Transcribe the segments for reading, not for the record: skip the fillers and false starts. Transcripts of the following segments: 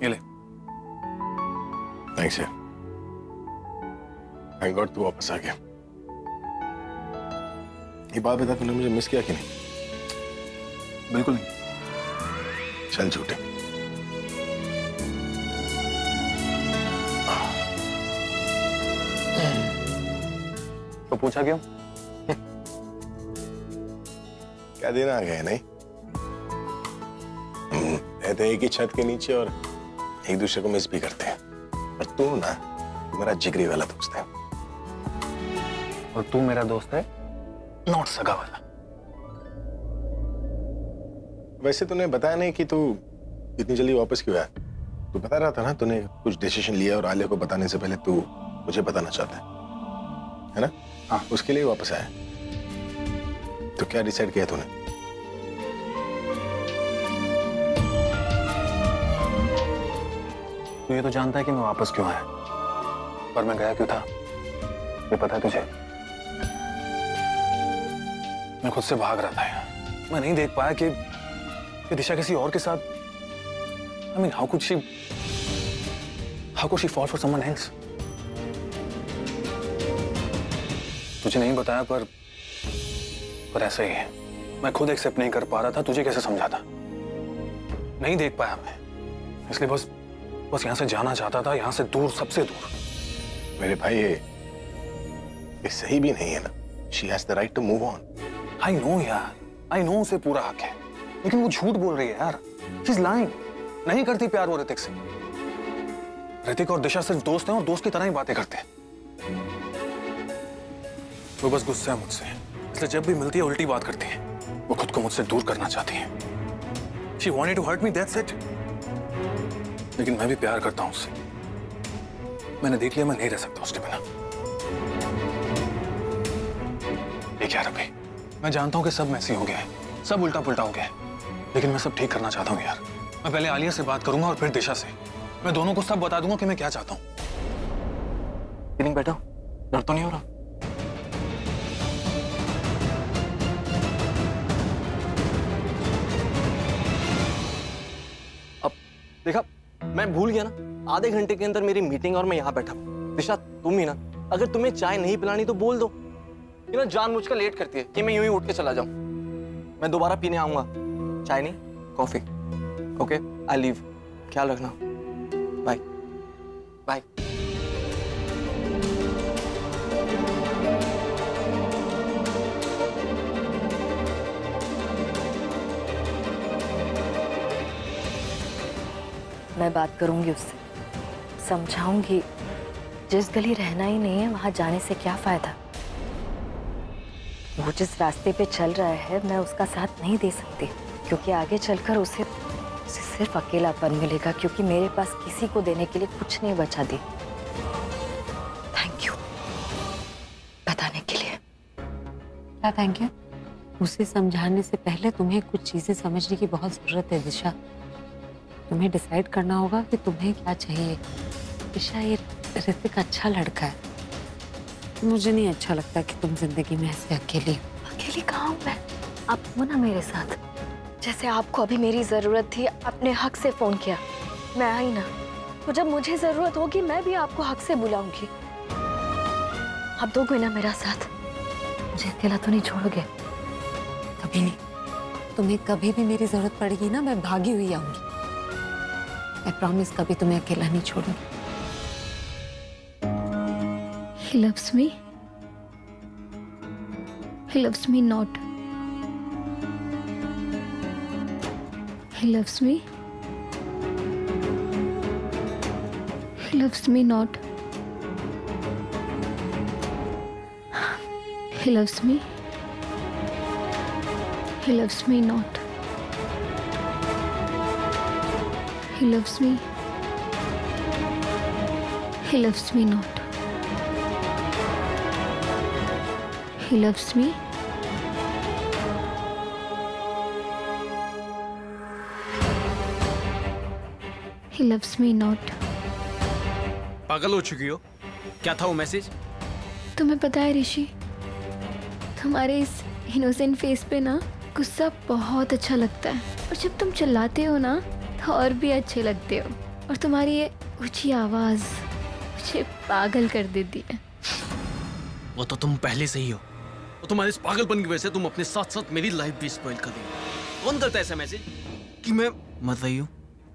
ये ले। थैंक्स यार। थैंक गॉड तू वापस आ गया। ये बात बता, तूने मुझे मिस किया कि नहीं? बिल्कुल नहीं। चल झूठे। तो पूछा क्यों? क्या दिन आ गए नहीं? रहते एक ही छत के नीचे और एक दूसरे को मिस भी करते हैं। पर तू ना, मेरा जिगरी वाला दोस्त है। और तू मेरा दोस्त है, नॉट सगा वाला। वैसे तूने बताया नहीं कि तू इतनी जल्दी वापस क्यों आया? तू बता रहा था ना, तूने कुछ डिसीजन लिया और आलिया को बताने से पहले तू मुझे बताना चाहता है ना? हाँ, उसके लिए वापस आया। तो क्या डिसाइड किया तूने? तू ये तो जानता है कि मैं वापस क्यों आया, पर मैं गया क्यों था ये पता है तुझे? मैं खुद से भाग रहा था यार। मैं नहीं देख पाया कि दिशा किसी और के साथ, I mean, how could she fall for someone else? तुझे नहीं बताया पर ऐसा ही है। मैं खुद एक्सेप्ट नहीं कर पा रहा था, तुझे कैसे समझाता? नहीं देख पाया मैं, इसलिए बस यहां से जाना चाहता था, यहां से दूर, सबसे दूर। मेरे भाई ये सही भी नहीं है ना। She has the right to move on. I know यार, I know उसे पूरा हक है, लेकिन वो झूठ बोल रही है यार। She's lying. नहीं करती प्यार वो ऋतिक से। ऋतिक और दिशा सिर्फ दोस्त हैं और दोस्त की तरह ही बातें करते हैं। वो बस गुस्सा है मुझसे, इसलिए जब भी मिलती है उल्टी बात करती है। वो खुद को मुझसे दूर करना चाहती है। She wanted to hurt me, that's it. लेकिन मैं भी प्यार करता हूं उससे। मैंने देख लिया मैं नहीं रह सकता उसके बिना। देख यार अभी, मैं जानता हूं कि सब मैसी हो गया है, सब उल्टा पुल्टा हो गया है, लेकिन मैं सब ठीक करना चाहता हूं यार। मैं पहले आलिया से बात करूंगा और फिर दिशा से। मैं दोनों को सब बता दूंगा कि मैं क्या चाहता हूं। फीलिंग बेटा, डर तो नहीं हो रहा? अब देखा, मैं भूल गया ना, आधे घंटे के अंदर मेरी मीटिंग और मैं यहाँ बैठा। दिशा तुम ही ना, अगर तुम्हें चाय नहीं पिलानी तो बोल दो। ये ना जानबूझकर लेट करती है कि मैं यूं ही उठ के चला जाऊं। मैं दोबारा पीने आऊंगा, चाय नहीं कॉफी। ओके, आई लीव। ख्याल रखना। Bye bye. मैं बात करूंगी उससे, समझाऊंगी जिस गली रहना ही नहीं है वहां जाने से क्या फायदा। वो जिस रास्ते पे चल रहा है मैं उसका साथ नहीं दे सकती, क्योंकि आगे चलकर उसे सिर्फ अकेलापन मिलेगा, क्योंकि मेरे पास किसी को देने के लिए कुछ नहीं बचा दी। थैंक यू बताने के लिए। क्या थैंक यू? उसे समझाने से पहले तुम्हें कुछ चीजें समझने की बहुत जरूरत है दिशा। तुम्हें डिसाइड करना होगा कि तुम्हें क्या चाहिए। दिशा, ये ऋतिक अच्छा लड़का है, मुझे नहीं अच्छा लगता कि तुम जिंदगी में ऐसे अकेली हो। अकेली कहाँ हूँ मैं? आप हो ना मेरे साथ। जैसे आपको अभी मेरी जरूरत थी, आपने हक से फोन किया, मैं आई ना। तो जब मुझे जरूरत होगी मैं भी आपको हक से बुलाऊंगी। आप दोगे ना मेरा साथ? मुझे अकेला तो नहीं छोड़ोगे? कभी नहीं। तुम्हें कभी भी मेरी जरूरत पड़ेगी ना, मैं भागी हुई आऊंगी। मैं प्रॉमिस, कभी तुम्हें अकेला नहीं छोड़ूंगी। He loves me. He loves me not. He loves me. He loves me not. He loves me. He loves me not. He loves me. He loves me not. He loves me. He loves me not. पागल हो चुकी हो? क्या था वो message? तुम्हें पता है ऋषि, तुम्हारे इस इनोसेंट फेस पे ना गुस्सा बहुत अच्छा लगता है, और जब तुम चिल्लाते हो ना तो और भी अच्छे लगते हो। और तुम्हारी ये ऊंची आवाज मुझे पागल कर देती है। वो तो तुम पहले से ही हो। वो तुम्हारे इस पागलपन की वजह से तुम अपने साथ साथ मेरी लाइफ भी स्पॉइल कर रही हो। कौन करता है ऐसा मैसेज कि मैं मर रही हूँ?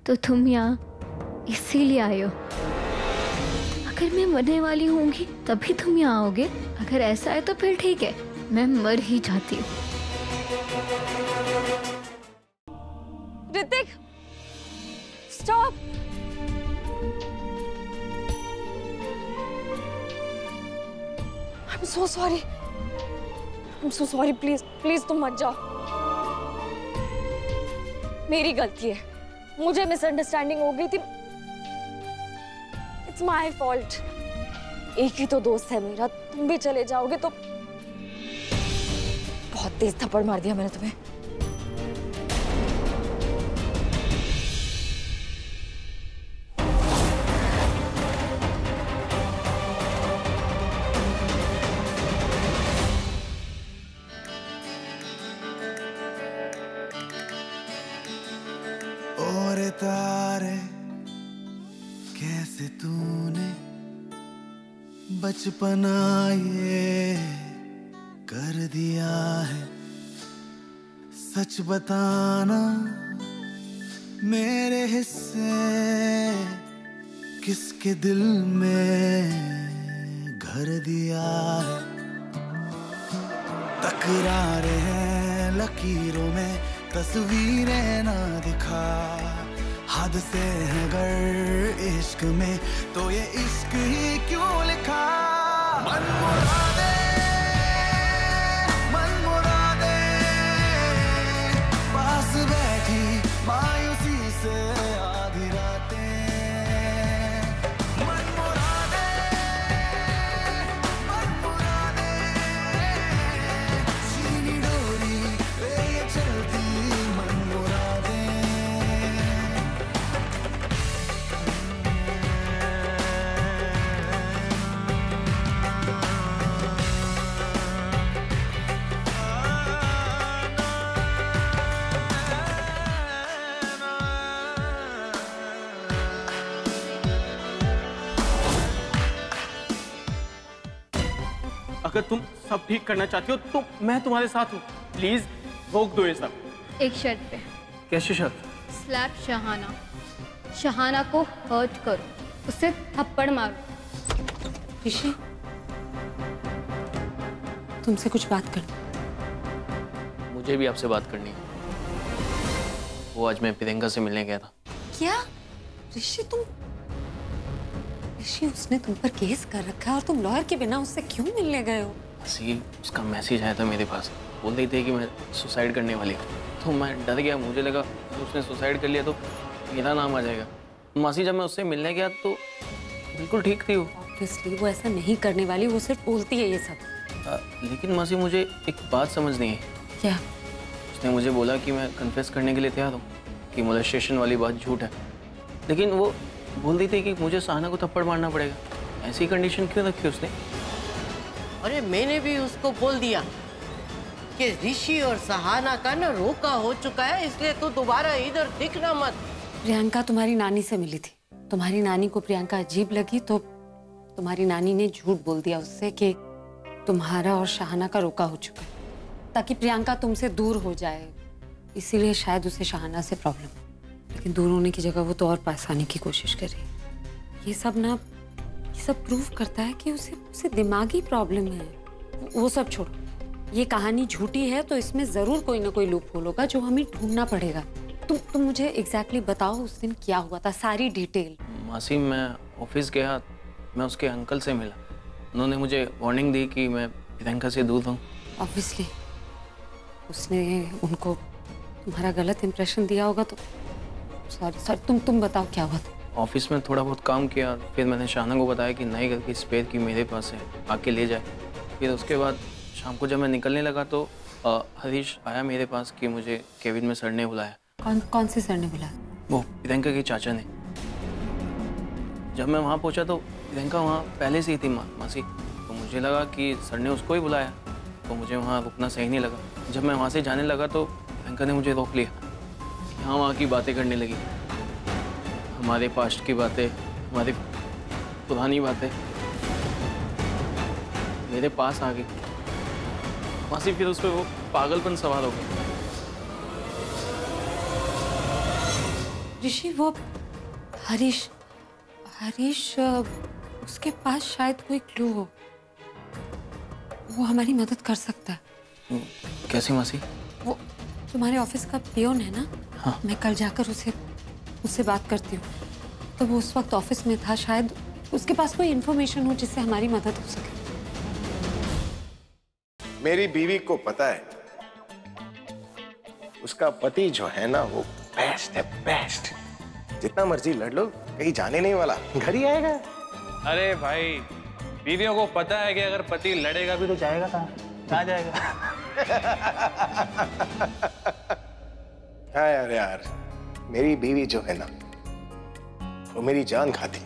तो तुम यहाँ इसीलिए आए हो। अगर मैं मरने वाली होंगी तभी तुम यहाँ आओगे। अगर ऐसा है तो फिर ठीक है, मैं मर ही जाती हूँ। Hrithik, stop. I'm so sorry. I'm so sorry. Please please तुम मत जाओ। मेरी गलती है, मुझे मिसअंडरस्टैंडिंग हो गई थी। It's my fault. एक ही तो दोस्त है मेरा, तुम भी चले जाओगे तो। बहुत तेज थप्पड़ मार दिया मैंने तुम्हें। और तारे कैसे तूने बचपना ये कर दिया है। सच बताना मेरे हिस्से किसके दिल में घर दिया है। तकरारे हैं लकीरों में तस्वीरें ना दिखा। हद से है गर इश्क में तो ये इश्क ही क्यों लिखा। मन मुरादे पास बैठी मायूसी से आधी रातें। मन मुरादे चीनी डोरी ले ये चलती। मन मुरादे अगर तुम सब ठीक करना चाहती हो तो मैं तुम्हारे साथ हूँ। प्लीज रोक दो ये सब। एक शर्त पे। कैसी शर्त? स्लैप शहाना। शहाना को हर्ट करो, उसे थप्पड़ मारो। ऋषि, तुमसे कुछ बात कर। मुझे भी आपसे बात करनी है। वो आज मैं प्रियंका से मिलने गया था। क्या? ऋषि ऋषि, उसने तुम पर केस कर रखा है और तुम लॉयर के बिना उससे क्यों मिलने गए हो? उसका मैसेज आया था मेरे पास। बोल रही थी कि मैं सुसाइड करने वाली हूँ। तो मैं डर गया। मुझे लगा उसने सुसाइड कर लिया तो मेरा नाम आ जाएगा। मासी, जब मैं उससे मिलने गया तो बिल्कुल ठीक थी वो। ऑब्वियसली वो ऐसा नहीं करने वाली, वो सिर्फ बोलती है ये सब। लेकिन मासी, मुझे एक बात समझ नहीं है। क्या? उसने मुझे बोला कि मैं कन्फेस करने के लिए तैयार हूँ कि मोलेस्टेशन वाली बात झूठ है। लेकिन वो बोल रही थी कि मुझे सहाना को थप्पड़ मारना पड़ेगा। ऐसी कंडीशन क्यों रखी उसने? अरे मैंने भी उसको बोल दिया कि ऋषि और सहाना का ना रोका हो चुका है, इसलिए तू दोबारा इधर दिखना मत। प्रियंका तुम्हारी नानी से मिली थी। तुम्हारी नानी को प्रियंका अजीब लगी तो तुम्हारी नानी ने झूठ बोल दिया उससे कि तुम्हारा और शहाना का रोका हो चुका है, ताकि प्रियंका तुमसे दूर हो जाए। इसीलिए शायद उसे शहाना से प्रॉब्लम। लेकिन दूर होने की जगह वो तो और पास आने की कोशिश कर रही है। ये सब प्रूव करता है कि उसे दिमागी प्रॉब्लम है। वो सब छोड़ो, ये कहानी झूठी है तो इसमें जरूर कोई ना कोई लूप होल होगा जो हमें ढूंढना पड़ेगा। तुम मुझे एग्जैक्टली बताओ उस दिन क्या हुआ था, सारी डिटेल। मासी, मैं ऑफिस गया, मैं उसके अंकल से मिला। उन्होंने मुझे वार्निंग दी कि मैं प्रियंका से दूर रहूं। ऑब्वियसली उसने उनको तुम्हारा गलत इंप्रेशन दिया होगा तो सॉरी। तुम बताओ क्या हुआ था? ऑफिस में थोड़ा बहुत काम किया, फिर मैंने शहाना को बताया कि नई घर की स्पेयर की मेरे पास है, आके ले जाए। फिर उसके बाद शाम को जब मैं निकलने लगा तो हरीश आया मेरे पास कि मुझे केबिन में सर ने बुलाया। कौन से सर ने बुलाया? वो प्रियंका के चाचा ने। जब मैं वहाँ पहुँचा तो प्रियंका वहाँ पहले से ही थी मासी। तो मुझे लगा कि सर ने उसको ही बुलाया, तो मुझे वहाँ रुकना सही नहीं लगा। जब मैं वहाँ से जाने लगा तो प्रियंका ने मुझे रोक लिया। यहाँ वहाँ की बातें करने लगी। हमारे पास्ट की बातें, हमारी पुरानी बातें मेरे पास आ गई। मासी फिर उस पर वो पागलपन सवार हो गया। ऋषि, वो हरीश उसके पास शायद कोई क्लू हो, वो हमारी मदद कर सकता है। कैसे मासी? वो तुम्हारे ऑफिस का पियोन है ना? हाँ। मैं कल जाकर उससे बात करती हूँ। तो वो उस वक्त ऑफिस में था, शायद उसके पास कोई इन्फॉर्मेशन हो जिससे हमारी मदद हो सके। मेरी बीवी को पता है उसका पति जो है ना वो बेस्ट है, बेस्ट। जितना मर्जी लड़ लो, कहीं जाने नहीं वाला, घर ही आएगा। अरे भाई, बीवियों को पता है कि अगर पति लड़ेगा भी तो जाएगा कहाँ जाएगा। हाँ यार, मेरी बीवी जो है ना वो मेरी जान खाती।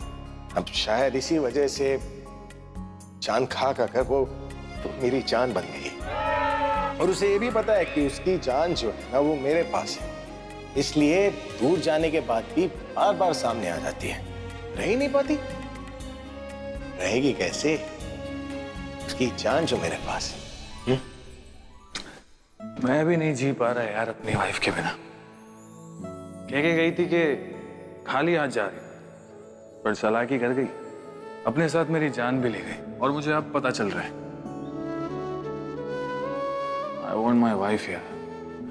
अब शायद इसी वजह से जान खा कर वो तो मेरी जान बन गई। और उसे ये भी पता है कि उसकी जान जो है ना वो मेरे पास है, इसलिए दूर जाने के बाद भी बार बार सामने आ जाती है। रह ही नहीं पाती, रहेगी कैसे? उसकी जान जो मेरे पास है। मैं भी नहीं जी पा रहा यार अपनी वाइफ के बिना। कह के गई थी कि खाली हाथ जा रही, पर चालाकी कर गई, अपने साथ मेरी जान भी ले गई। और मुझे अब पता चल रहा है। I want my wife यार।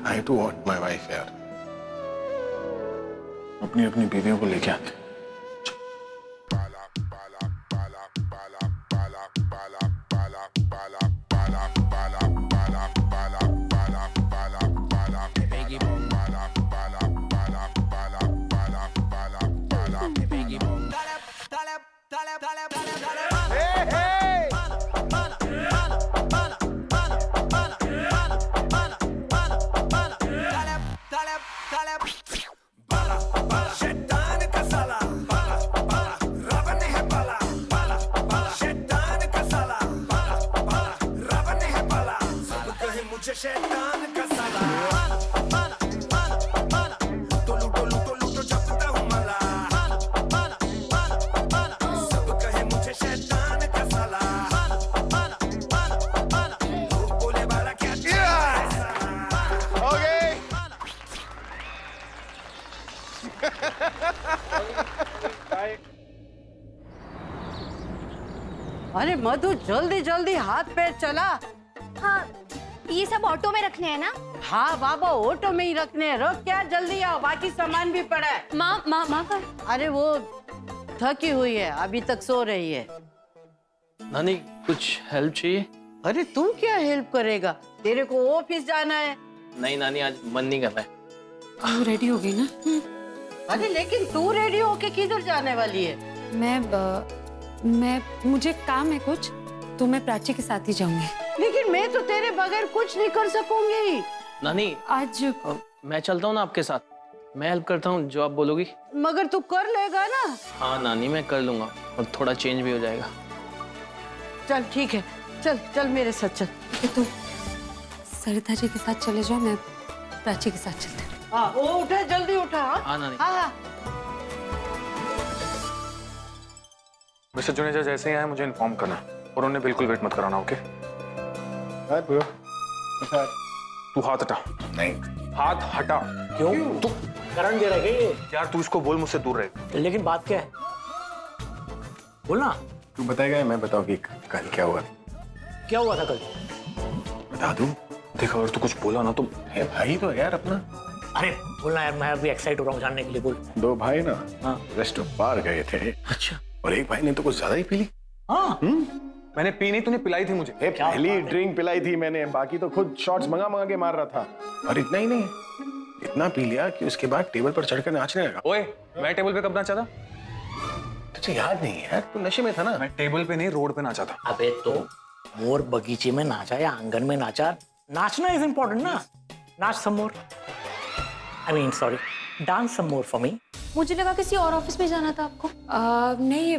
I too want my wife यार। अपनी अपनी बीवियों को लेके आते। अरे मधु, जल्दी जल्दी हाथ पैर चला। हाँ, ये सब ऑटो में रखने हैं ना? हाँ बाबा, ऑटो में ही रखने हैं। रुक, क्या जल्दी आओ, बाकी सामान भी पड़ा है। माँ पर। अरे वो थकी हुई है, अभी तक सो रही है। नानी, कुछ हेल्प चाहिए? अरे तुम क्या हेल्प करेगा, तेरे को ऑफिस जाना है। नहीं नानी, आज मन नहीं कर रहा है। तू रेडी हो गई ना? अरे लेकिन तू रेडी होके किधर जाने वाली है? मुझे काम है कुछ, तो मैं प्राची के साथ ही जाऊंगी। लेकिन मैं तो तेरे बगैर कुछ नहीं कर सकूंगी। नानी, आज मैं चलता हूँ ना आपके साथ, मैं हेल्प करता हूँ जो आप बोलोगी। मगर तू कर लेगा ना? हाँ नानी, मैं कर लूंगा, और थोड़ा चेंज भी हो जाएगा। चल ठीक है, चल चल मेरे साथ चल। तो सरिता जी के साथ चले जाओ, मैं प्राची के साथ चलती हूँ। हाँ, वो उठा, जल्दी उठा। हाँ नानी। हाँ। मिस्टर जुनेजा जैसे ही आए मुझे इन्फॉर्म करना, और उन्हें बिल्कुल वेट मत कराना। ओके? तू हाथ हटा। नहीं, हाथ हटा। क्यों? तू करंट दे रहा है यार तू इसको बोल, मुझसे दूर रहे। लेकिन बात क्या है, बोलना। तू बताएगा, मैं बताऊँ कि कल क्या हुआ? क्या हुआ था कल? बता दूं? देखो अगर तू कुछ बोला ना तो भाई तो यार अपना। अरे बोलना यार, मैं अभी एक्साइट हो रहा हूँ जानने के लिए। बोल। दो भाई ना हाँ। रेस्ट बार गए थे। अच्छा। और एक भाई ने तो कुछ ज्यादा ही पी ली। हाँ। मैंने पी नहीं, तूने पिलाई थी मुझे। पहली ड्रिंक पिलाई थी मैंने, बाकी तो खुद शॉट्स मंगा के मार रहा था। और इतना ही नहीं, इतना पी लिया कि उसके बाद टेबल पर चढ़कर नाचने लगा। ओए, मैं टेबल पे कब नाचा था? तुझे याद नहीं है? तू नशे में था ना। मैं टेबल पे नहीं, रोड पे नाचा था। अबे तो मोर बगीचे में नाचा या आंगन में नाचा, नाचना इज इम्पोर्टेंट ना। नाच some more, I mean sorry, dance some more for me. मुझे लगा किसी और ऑफिस में जाना था आपको। नहीं,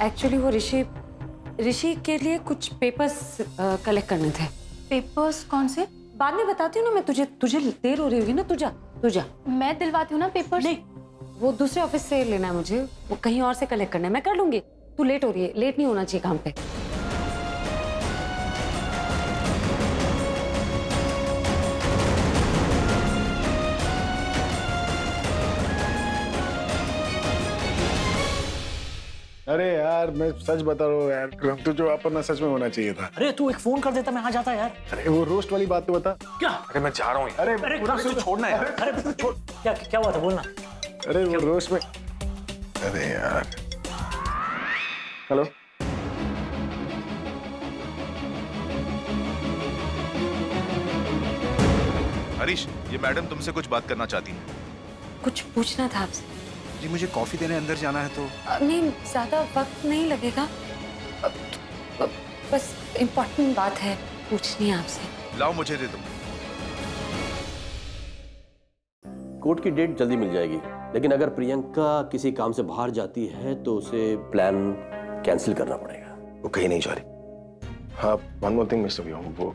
एक्चुअली वो ऋषि के लिए कुछ पेपर्स कलेक्ट करने थे। पेपर्स कौन से? बाद में बताती हूँ ना मैं तुझे देर हो रही होगी ना। तू जा। मैं दिलवाती हूँ ना पेपर्स। नहीं, वो दूसरे ऑफिस से लेना है मुझे, वो कहीं और से कलेक्ट करना है। मैं कर लूंगी, तू लेट हो रही है, लेट नहीं होना चाहिए काम पे। अरे यार मैं सच बता रहा हूँ यार, तो जो अपना सच में होना चाहिए था। अरे तू एक फोन कर देता, मैं आ जाता यार। अरे वो रोस्ट वाली बात तो बता। क्या? अरे मैं जा रहा हूँ। अरे पूरा तो छोड़ना है। अरे छोड़, क्या हुआ था बोलना। अरे वो रोस्ट में, अरे यार। हेलो, हरीश, ये मैडम तुमसे कुछ बात करना चाहती हैं। कुछ पूछना था आपसे। जी मुझे कॉफी देने अंदर जाना है तो। नहीं, ज्यादा वक्त नहीं लगेगा, बस इम्पोर्टेंट बात है पूछनी है आपसे। लाओ मुझे दे दो। कोर्ट की डेट जल्दी मिल जाएगी, लेकिन अगर प्रियंका किसी काम से बाहर जाती है तो उसे प्लान कैंसिल करना पड़ेगा। वो कहीं नहीं जा रही। हाँ, वन मोर थिंग मिस्टर व्योम, वो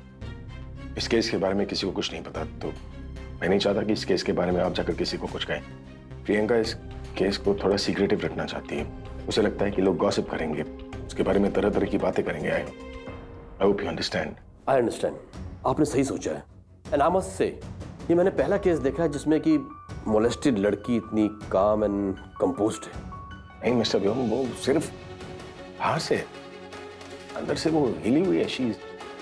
इस केस के बारे में किसी को कुछ नहीं पता, तो मैं नहीं चाहता कि इस केस के बारे में आप जाकर किसी को कुछ कहें। प्रियंका इस केस को थोड़ा सीक्रेटिव रखना चाहती है। उसे लगता है कि लोग गॉसिप करेंगे, उसके बारे में तरह तरह की बातें करेंगे। I hope you understand. I understand, आपने सही सोचा है। एंड आई मस्ट से, ये मैंने पहला केस देखा है जिसमें कि मोलेस्टेड लड़की इतनी काम एंड कंपोज्ड है। नहीं मिस्टर व्योम, वो सिर्फ बाहर से, अंदर से वो हिली हुई है। She is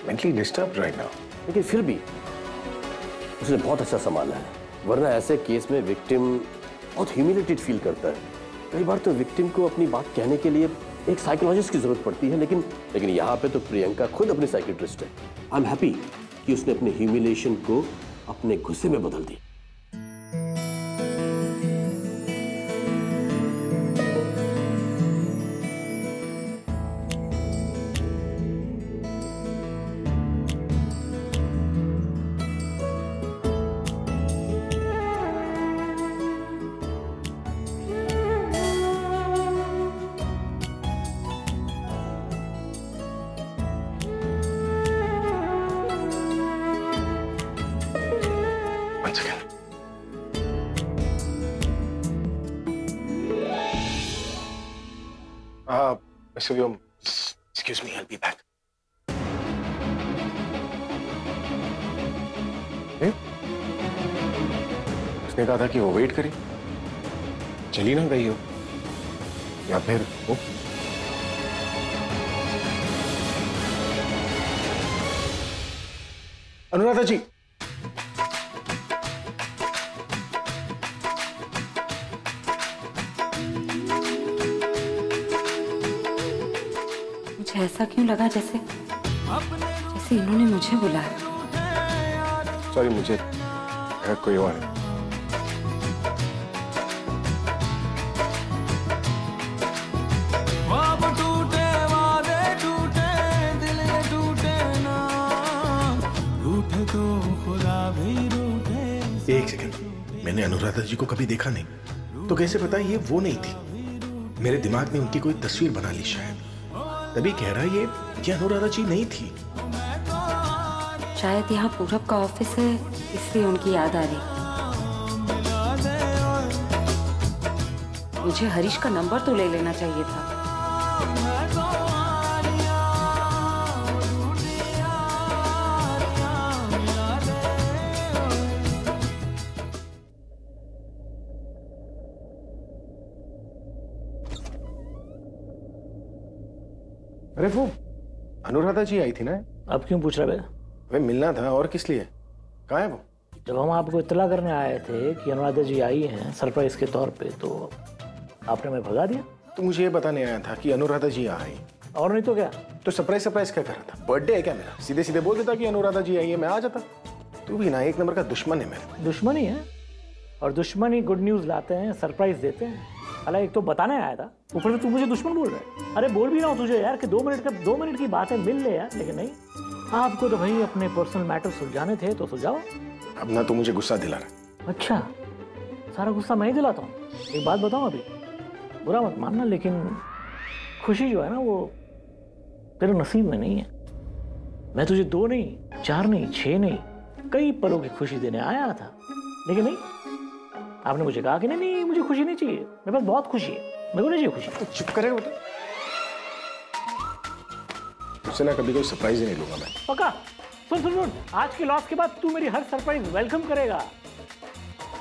mentally disturbed right now. लेकिन फिर भी उसने बहुत अच्छा संभाला है, वरना ऐसे केस में विक्टिम बहुत ह्यूमिलेटेड फील करता है। कई बार तो विक्टिम को अपनी बात कहने के लिए एक साइकोलॉजिस्ट की जरूरत पड़ती है, लेकिन यहाँ पे तो प्रियंका खुद अपनी साइकियाट्रिस्ट है। आई एम हैप्पी कि उसने अपने ह्यूमिलेशन को अपने गुस्से में बदल दी। Mr. Vyom, excuse me, I'll be back. उसने कहा था कि वो वेट करी, चली ना गई हो, या फिर वो अनुराधा जी। मुझे ऐसा क्यों लगा जैसे इन्होंने मुझे बुलाया। सॉरी, मुझे कोई और है। एक सेकंड, मैंने अनुराधा जी को कभी देखा नहीं, तो कैसे पता ये वो नहीं थी? मेरे दिमाग में उनकी कोई तस्वीर बना ली शायद, तभी कह रहा ये अनुराधा जी नहीं थी। शायद यहाँ पूरब का ऑफिस है, इसलिए उनकी याद आ रही। मुझे हरीश का नंबर तो ले लेना चाहिए था। अरे वो अनुराधा जी आई थी ना? अब क्यों पूछ रहे? अरे मिलना था, और किस लिए? कहाँ है वो? जब हम आपको इत्तला करने आए थे कि अनुराधा जी आई हैं सरप्राइज के तौर पे, तो आपने मैं भगा दिया। तो मुझे ये बताने आया था कि अनुराधा जी आई, और नहीं तो क्या? तो सरप्राइज क्या कर रहा था? बर्थडे है क्या मेरा? सीधे सीधे बोल देता कि अनुराधा जी आई है, मैं आ जाता। तू भी ना एक नंबर का दुश्मन है मेरा। दुश्मनी है, और दुश्मन ही गुड न्यूज लाते हैं, सरप्राइज देते हैं। हालांकि एक तो बताने आया था, ऊपर से तू मुझे दुश्मन बोल रहा है। अरे बोल भी रहा हूँ तुझे यार कि 2 मिनट की बात है, मिल ले यार, लेकिन नहीं। आपको तो भाई अपने पर्सनल मैटर सुलझाने थे तो सुलझाओ। अब ना तू मुझे गुस्सा दिला रहा। अच्छा, सारा गुस्सा मैं ही दिलाता हूँ। एक बात बताऊँ, अभी बुरा मत मानना, लेकिन खुशी जो है ना वो तेरे नसीब में नहीं है। मैं तुझे 2 नहीं, 4 नहीं, 6 नहीं, कई पलों की खुशी देने आया था, लेकिन नहीं, आपने मुझे कहा कि नहीं नहीं मुझे खुशी नहीं चाहिए, मेरे पास बहुत खुशी है, मेरे को नहीं चाहिए खुशी। चुप करेगा बेटा, उससे ना कभी कोई सरप्राइज ही नहीं लूंगा मैं। पक्का? सुन सुन सुन, आज के लॉस के बाद तू मेरी हर सरप्राइज वेलकम करेगा।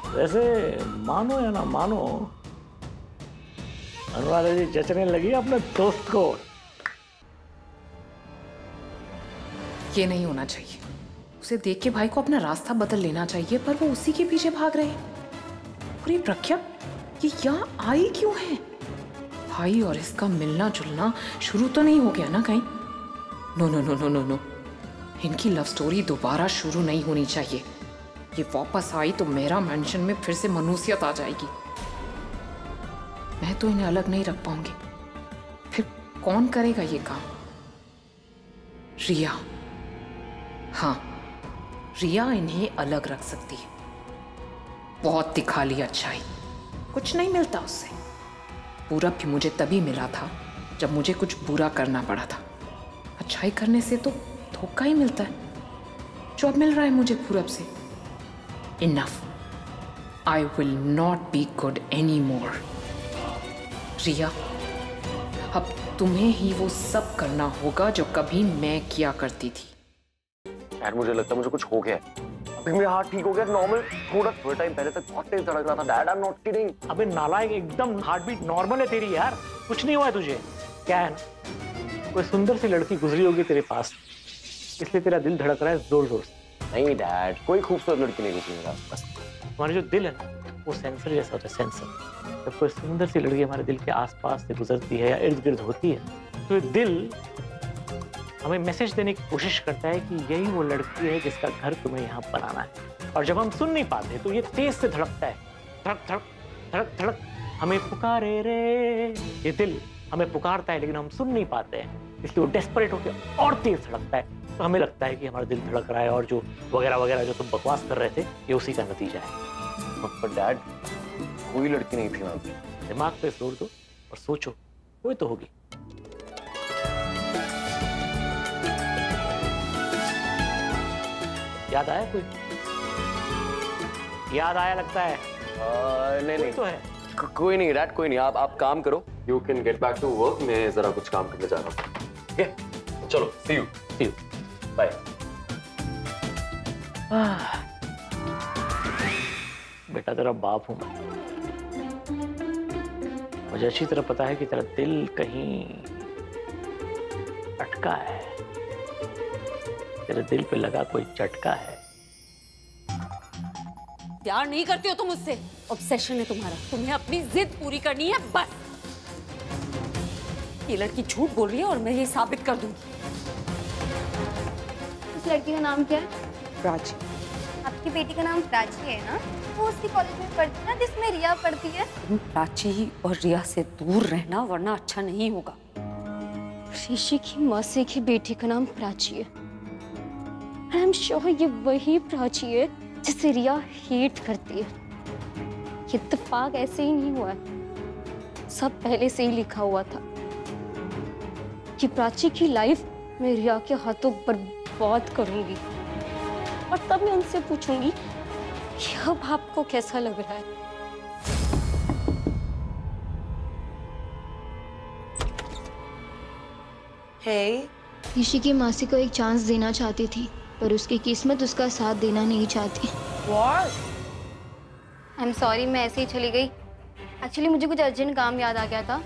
वैसे मानो या ना मानो, अनुराधा जी जचने लगी अपने दोस्त को। ये नहीं होना चाहिए। उसे देख के भाई को अपना रास्ता बदल लेना चाहिए, पर वो उसी के पीछे भाग रहे हैं। और ये प्रज्ञा, ये यहाँ आई क्यों है? भाई और इसका मिलना जुलना शुरू तो नहीं हो गया ना कहीं? No no no no no no, इनकी लव स्टोरी दोबारा शुरू नहीं होनी चाहिए। ये वापस आई तो मेरा मेंशन में फिर से मनुष्यत आ जाएगी। मैं तो इन्हें अलग नहीं रख पाऊंगी। फिर कौन करेगा ये काम? रिया। हाँ, रिया इन्हें अलग रख सकती है। बहुत दिखा ली अच्छाई, कुछ नहीं मिलता उससे। पूरब भी मुझे तभी मिला था जब मुझे कुछ बुरा करना पड़ा था। अच्छाई करने से तो धोखा ही मिलता है, जो अब मिल रहा है मुझे पूरब से। Enough, I will not be good any more. Riya, अब तुम्हें ही वो सब करना होगा जो कभी मैं किया करती थी। यार मुझे लगता है मुझे कुछ हो गया है। अभी मेरा हार्ट ठीक हो गया नॉर्मल, थोड़ा टाइम पहले तक बहुत तेज धड़क रहा था। Dad, I am not kidding. अबे नालायक, एकदम हार्ट बीट नॉर्मल है तेरी यार, कुछ नहीं हुआ है तुझे। क्या है ना, कोई सुंदर सी लड़की गुजरी होगी तेरे पास, इसलिए तेरा दिल धड़क रहा है जोर जोर से। नहीं डैड, कोई खूबसूरत लड़की नहीं गुजरी मेरा बस। हमारा जो दिल है ना, वो सेंसर जैसा होता है, सेंसर। जब कोई सुंदर सी लड़की हमारे दिल के आसपास से गुजरती है या इर्द गिर्द होती है, तो ये दिल हमें मैसेज देने की कोशिश करता है कि यही वो लड़की है जिसका घर तुम्हें यहाँ बनाना है। और जब हम सुन नहीं पाते तो ये तेज से धड़कता है, धड़क धड़क धड़क धड़क, हमें पुकारे रे। ये दिल हमें पुकारता है लेकिन हम सुन नहीं पाते हैं, इसलिए वो डेस्परेट होकर और तेज धड़कता है। तो हमें लगता है कि हमारा दिल धड़क रहा है, और जो वगैरह वगैरह जो तुम बकवास कर रहे थे, ये उसी का नतीजा है। पर डैड, कोई लड़की नहीं थी वहां। दिमाग पे जोर दो और सोचो, कोई तो होगी। याद आया कोई? याद आया लगता है। नहीं तो है। कोई नहीं डैड, कोई नहीं। आप काम करो, you can get back to work. मैं जरा कुछ काम करने जा रहा हूँ। ठीक है, चलो, सी यू बाय। बेटा तेरा बाप हूं मैं, मुझे अच्छी तरह पता है कि तेरा दिल कहीं अटका है, तेरे दिल पे लगा कोई झटका है। प्यार नहीं करती हो तुम मुझसे, ऑब्सेशन है तुम्हारा, तुम्हें अपनी जिद पूरी करनी है बस। ये लड़की झूठ बोल रही है और मैं ये साबित कर दूंगी। उस लड़की का नाम क्या है? प्राची। आपकी बेटी का नाम प्राची है ना? वो उसी कॉलेज में पढ़ती है ना जिसमें रिया पढ़ती है। तुम प्राची और रिया से दूर रहना, वरना अच्छा नहीं होगा। ऋषि की मौसी की बेटी का नाम प्राची है। आई एम श्योर ये वही प्राची है जिसे रिया हेट करती है। ये इत्तेफाक ऐसे ही नहीं हुआ है, सब पहले से ही लिखा हुआ था कि प्राची की लाइफ मैं रिया के हाथों बर्बाद करूंगी, और तब मैं उनसे पूछूंगी कि अब आपको कैसा लग रहा है। Hey. ऋषि की मासी को एक चांस देना चाहती थी, पर उसकी किस्मत उसका साथ देना नहीं चाहती। What? आई एम सॉरी, मैं ऐसे ही चली गई। एक्चुअली मुझे कुछ अर्जेंट काम याद आ गया था।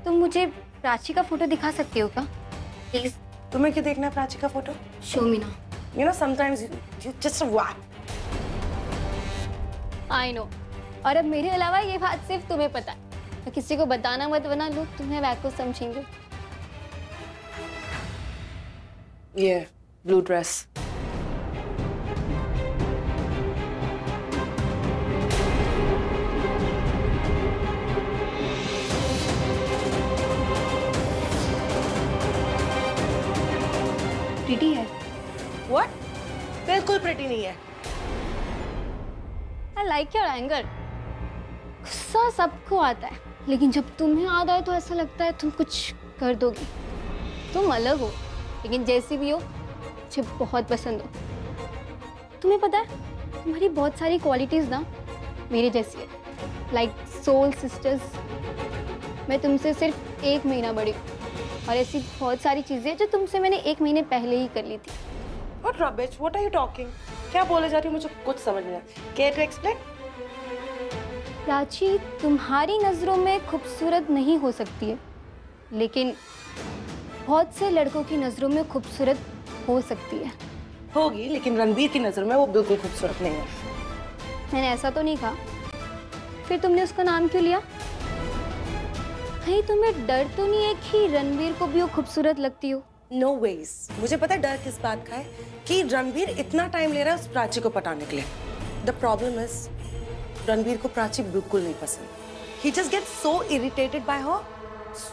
तुम मुझे प्राची का फोटो दिखा सकती हो क्या प्लीज? तुम्हें क्या देखना है प्राची का फोटो? शो मी ना। You know sometimes you just whack. I know, और अब मेरे अलावा ये बात सिर्फ तुम्हें पता है, तो किसी को बताना मत, वरना लोग तुम्हें वैको समझेंगे। Yeah, blue dress. प्रीटी है। What? बिल्कुल प्रिटी नहीं है। I like your anger. गुस्सा सबको आता है, लेकिन जब तुम्हें याद आए तो ऐसा लगता है तुम कुछ कर दोगी। तुम अलग हो, लेकिन जैसी भी हो मुझे बहुत पसंद हो। तुम्हें पता है तुम्हारी बहुत सारी क्वालिटीज ना मेरे जैसी है, लाइक सोल सिस्टर्स। मैं तुमसे सिर्फ 1 महीना बड़ी हूँ और ऐसी बहुत सारी चीजें जो तुमसे मैंने 1 महीने पहले ही कर ली थी। What rubbish? What are you talking? क्या बोले जा रही हो? मुझे कुछ समझ नहीं आया। Care to explain? प्राची, तुम्हारी नजरों में खूबसूरत नहीं हो सकती है, लेकिन बहुत से लड़कों की नजरों में खूबसूरत हो सकती है। होगी, लेकिन रणबीर की नजर में वो बिल्कुल खूबसूरत नहीं है। मैंने ऐसा तो नहीं कहा। फिर तुमने उसका नाम क्यों लिया? कहीं तुम्हें डर तो नहीं है कि रणबीर को भी वो खूबसूरत लगती हो? No ways. मुझे पता है डर किस बात का है कि रणबीर इतना टाइम ले रहा है उस प्राची को पटाने के लिए। The problem is रणबीर को प्राची बिल्कुल नहीं पसंद। He just gets so irritated by her.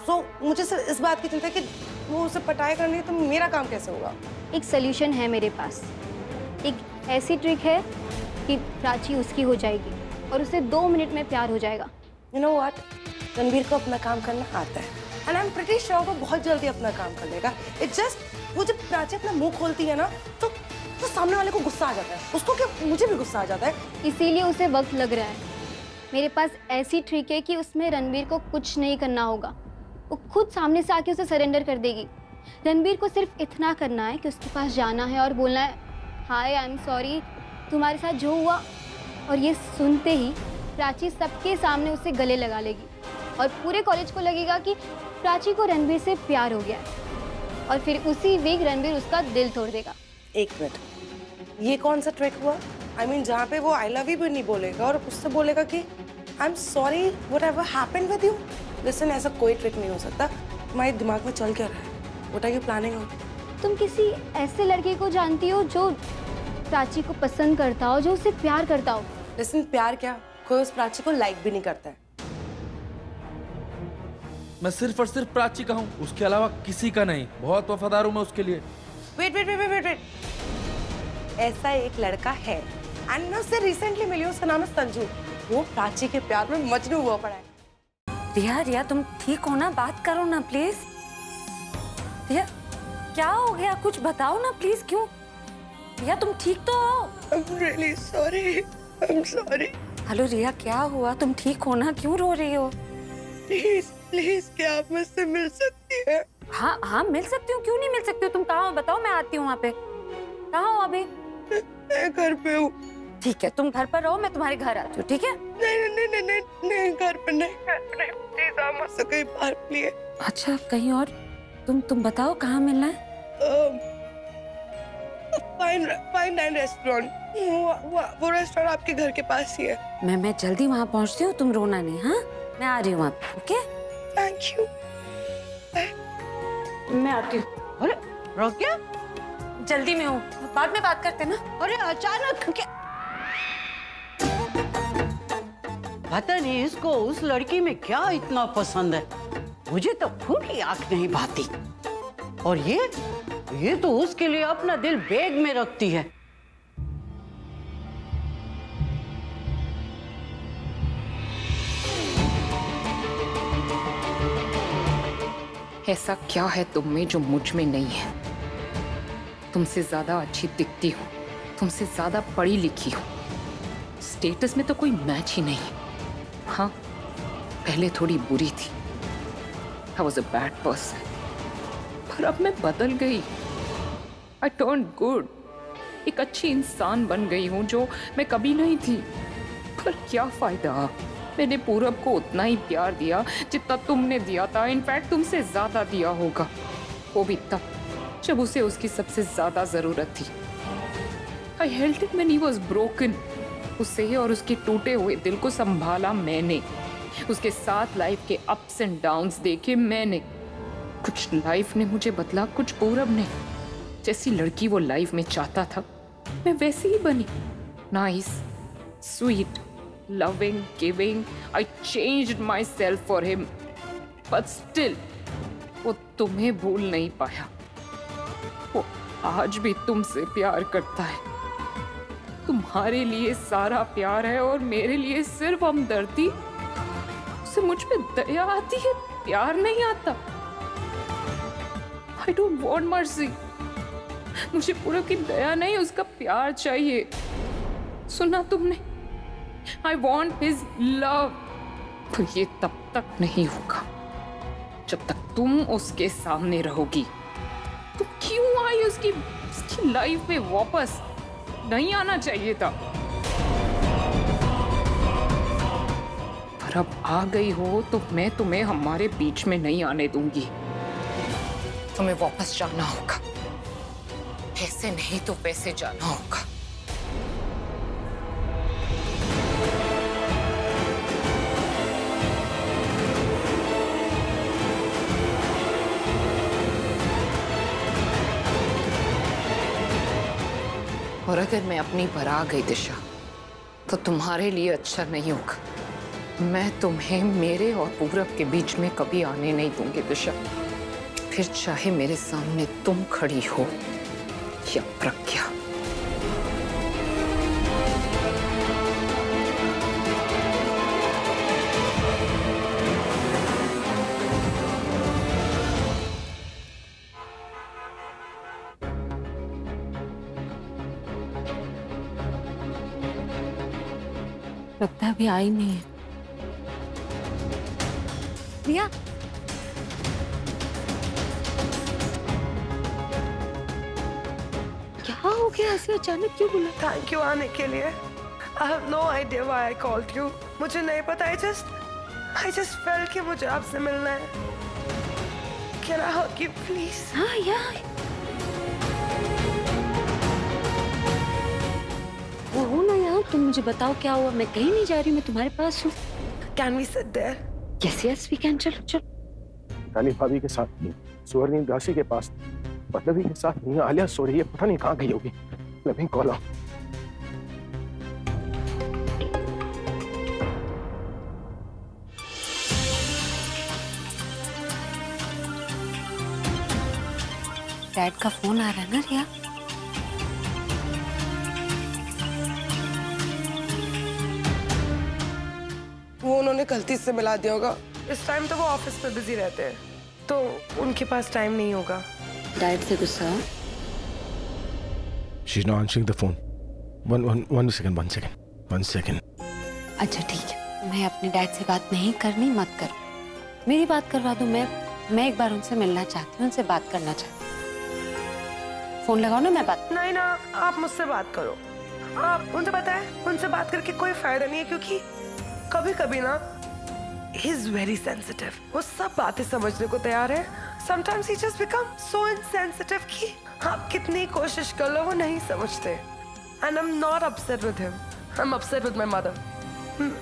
So मुझे सिर्फ इस बात की चिंता है कि वो उसे पटाएगा नहीं तो मेरा काम कैसे होगा? एक सोल्यूशन है मेरे पास। एक ऐसी ट्रिक है कि प्राची उसकी हो जाएगी और उसे 2 मिनट में प्यार हो जाएगा। You know what? रणबीर को अपना काम करना आता है and I'm pretty sure वो बहुत जल्दी अपना काम कर लेगा। It just वो जब प्राची अपना मुंह खोलती है ना तो सामने वाले को गुस्सा आ जाता है। उसको क्या, मुझे भी गुस्सा आ जाता है। इसीलिए उसे वक्त लग रहा है। मेरे पास ऐसी ट्रिक है कि उसमें रणबीर को कुछ नहीं करना होगा, वो खुद सामने से आके उसे सरेंडर कर देगी। रणबीर को सिर्फ इतना करना है कि उसके पास जाना है और बोलना है, हाय आई एम सॉरी, तुम्हारे साथ जो हुआ। और ये सुनते ही प्राची सबके सामने उसे गले लगा लेगी और पूरे कॉलेज को लगेगा कि प्राची को रणबीर से प्यार हो गया है और फिर उसी वीक रणबीर उसका दिल तोड़ देगा। 1 मिनट, ये कौन सा ट्रिक हुआ? I mean, जहाँ पे वो आई लव यू भी नहीं बोलेगा और उससे बोलेगा कि I am sorry whatever happened with you. Listen, ऐसा कोई ट्रिक नहीं हो सकता। तुम्हारे दिमाग में चल क्या रहा है? What are you planning on? तुम किसी ऐसे लड़के को जानती हो जो प्राची को पसंद करता हो, जो उसे प्यार करता हो? लिसन, प्यार क्या, कोई उस प्राची को लाइक भी नहीं करता है। मैं सिर्फ और सिर्फ प्राची का हूँ, उसके अलावा किसी का नहीं। बहुत वफादार हूँ मैं उसके लिए। Wait wait wait wait wait, ऐसा एक लड़का है एंड मैं उससे रिसेंटली मिली हूँ, उसका नाम है संजू। वो प्राची के प्यार में मजनू हुआ पड़ा है। रिया तुम ठीक हो ना? बात करो ना प्लीज। रिया क्या हो गया? कुछ बताओ ना प्लीज। क्यों रिया, तुम ठीक तो हो? I'm really sorry. I'm sorry. Hello Riya, क्या हुआ? तुम ठीक हो ना? क्यों रो रही हो? प्लीज प्लीज, क्या आप मुझसे मिल सकती है? हाँ हाँ मिल सकती हूँ, क्यों नहीं मिल सकती हो? तुम कहाँ हो बताओ, मैं आती हूँ वहाँ पे। कहाँ हो अभी? मैं घर पे हूँ। ठीक है, तुम घर पर रहो, मैं तुम्हारे घर आती हूँ, ठीक है? नहीं नहीं नहीं नहीं नहीं, घर पे नहीं, घर पे नहीं। प्लीज आप मुझसे कहीं बाहर प्लीज। अच्छा, कहीं और? तुम बताओ कहाँ मिलना है? फाइन डाइन रेस्टोरेंट, वो रेस्टोरेंट आपके घर के पास ही है। मैं जल्दी वहाँ पहुँचती हूँ, तुम रोना नहीं। हाँ, मैं आ रही हूँ वहाँ पे। Okay, thank you. मैं आती हूँ। अरे रुक गया? जल्दी में हूँ, बाद में बात करते ना। अरे अचानक क्या? पता नहीं इसको उस लड़की में क्या इतना पसंद है, मुझे तो फूटी आंख नहीं भाती। और ये तो उसके लिए अपना दिल बैग में रखती है। ऐसा क्या है तुम में जो मुझ में नहीं है? तुमसे ज्यादा अच्छी दिखती हूँ, तुमसे ज्यादा पढ़ी लिखी हूँ, स्टेटस में तो कोई मैच ही नहीं। हाँ, पहले थोड़ी बुरी थी, I was a bad person, पर अब मैं बदल गई। I turned good, एक अच्छी इंसान बन गई हूँ जो मैं कभी नहीं थी। पर क्या फायदा, मैंने पूरब को उतना ही प्यार दिया जितना तुमने दिया था। इनफैक्ट तुमसे ज्यादा दिया होगा, वो भी तब जब उसे उसकी सबसे ज्यादा जरूरत थी। I held him when he was broken. उसे और उसके टूटे हुए दिल को संभाला मैंने, उसके साथ लाइफ के अप्स एंड डाउन्स देखे मैंने। कुछ लाइफ ने मुझे बदला, कुछ पूरब ने। जैसी लड़की वो लाइफ में चाहता था मैं वैसी ही बनी। Nice, sweet, loving, giving. I changed myself for him. But still, वो तुम्हें भूल नहीं पाया। वो आज भी तुमसे प्यार करता है। तुम्हारे लिए सारा प्यार है और मेरे लिए सिर्फ हमदर्दी। उसे मुझ पे दया आती है, प्यार नहीं आता। I don't want mercy. मुझे पूरब की दया नहीं, उसका प्यार चाहिए। सुना तुमने? I want his love. तो ये तब तक नहीं होगा जब तक तुम उसके सामने रहोगी। तो क्यों आई उसकी लाइफ में वापस? नहीं आना चाहिए था। पर अब आ गई हो तो मैं तुम्हें हमारे बीच में नहीं आने दूंगी। तुम्हें वापस जाना होगा, ऐसे नहीं तो वैसे जाना होगा। और अगर मैं अपनी पर आ गई दिशा, तो तुम्हारे लिए अच्छा नहीं होगा। मैं तुम्हें मेरे और पूरब के बीच में कभी आने नहीं दूंगी दिशा। फिर चाहे मेरे सामने तुम खड़ी हो या प्रज्ञा। लगता है अभी आई नहीं है। रिया, क्या हो गया? ऐसे अचानक क्यों बोला? थैंक यू आने के लिए। I have no idea why I called you. मुझे नहीं पता। आई जस्ट फेल्ट कि मुझे आपसे मिलना है। Can I hug you please? हाँ यार, हो ना यार, तुम मुझे बताओ क्या हुआ। मैं कहीं नहीं जा रही, मैं तुम्हारे पास हूँ। Can we sit there? Yes yes we can. चलो चलो। रानी भाभी के साथ नहीं, सुवर्णी दासी के पास, पल्लवी के साथ नहीं। आलिया सो रही है, पता नहीं कहाँ गई होगी। Let me call her. Dad का फोन आ रहा है ना रिया? वो उन्होंने गलती से मिला दिया होगा। इस टाइम तो वो ऑफिस में बिजी रहते हैं, तो उनके पास टाइम नहीं होगा। डैड से गुस्सा? She's not answering the phone. One second. अच्छा ठीक है, मैं अपने डैड से बात नहीं करनी, मत करो। मेरी बात करवा दो। मैं एक बार उनसे मिलना चाहती हूँ, उनसे बात करना चाहती हूँ। फोन लगाओ ना, मैं बात। नहीं ना, आप मुझसे बात करो। आप उनसे पता है, उनसे बात करके कोई फायदा नहीं है, क्योंकि कभी कभी ना he is very sensitive। वो सब बातें समझने को तैयार है। Sometimes he just become so insensitive कि आप कितनी कोशिश कर लो वो नहीं समझते। And I'm not upset with him. I'm upset with my mother।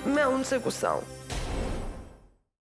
मैं उनसे गुस्सा हूँ।